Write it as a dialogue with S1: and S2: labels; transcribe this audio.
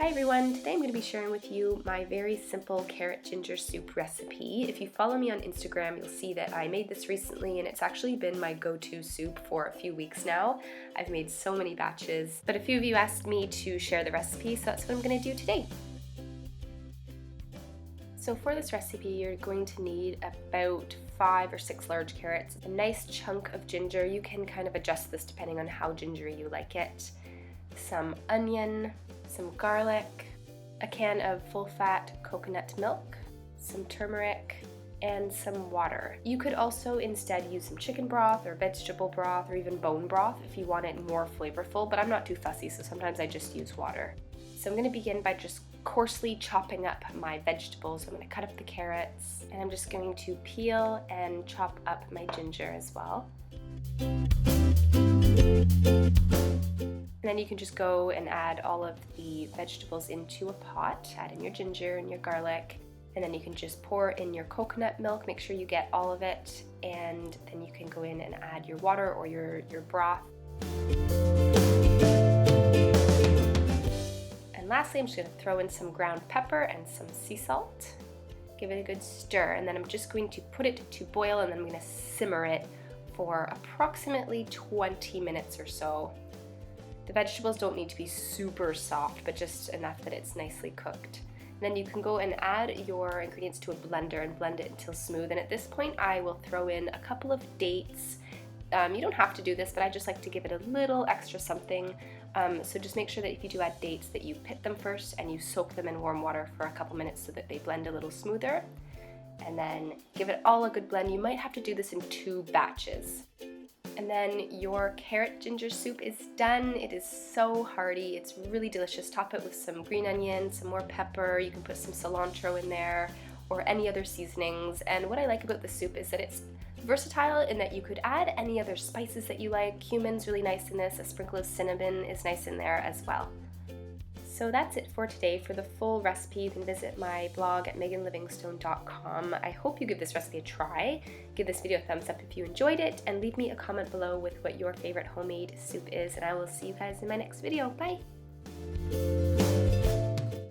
S1: Hi everyone, today I'm going to be sharing with you my very simple carrot ginger soup recipe. If you follow me on Instagram, you'll see that I made this recently and it's actually been my go-to soup for a few weeks now. I've made so many batches, but a few of you asked me to share the recipe, so that's what I'm going to do today. So for this recipe, you're going to need about 5 or 6 large carrots, a nice chunk of ginger. You can kind of adjust this depending on how gingery you like it. Some onion, some garlic, a can of full-fat coconut milk, some turmeric, and some water. You could also instead use some chicken broth or vegetable broth or even bone broth if you want it more flavorful, but I'm not too fussy, so sometimes I just use water. So I'm going to begin by just coarsely chopping up my vegetables. I'm going to cut up the carrots, and I'm just going to peel and chop up my ginger as well. And then you can just go and add all of the vegetables into a pot, add in your ginger and your garlic, and then you can just pour in your coconut milk, make sure you get all of it, and then you can go in and add your water or your broth. And lastly, I'm just going to throw in some ground pepper and some sea salt. Give it a good stir, and then I'm just going to put it to boil, and then I'm going to simmer it for approximately 20 minutes or so. The vegetables don't need to be super soft, but just enough that it's nicely cooked. And then you can go and add your ingredients to a blender and blend it until smooth. And at this point, I will throw in a couple of dates. You don't have to do this, but I just like to give it a little extra something. So just make sure that if you do add dates that you pit them first and you soak them in warm water for a couple minutes so that they blend a little smoother. And then give it all a good blend. You might have to do this in 2 batches. And then your carrot ginger soup is done. It is so hearty. It's really delicious. Top it with some green onion, some more pepper. You can put some cilantro in there or any other seasonings. And what I like about the soup is that it's versatile in that you could add any other spices that you like. Cumin's really nice in this. A sprinkle of cinnamon is nice in there as well. So that's it for today. For the full recipe, you can visit my blog at meghanlivingstone.com. I hope you give this recipe a try. Give this video a thumbs up if you enjoyed it, and leave me a comment below with what your favorite homemade soup is, and I will see you guys in my next video. Bye!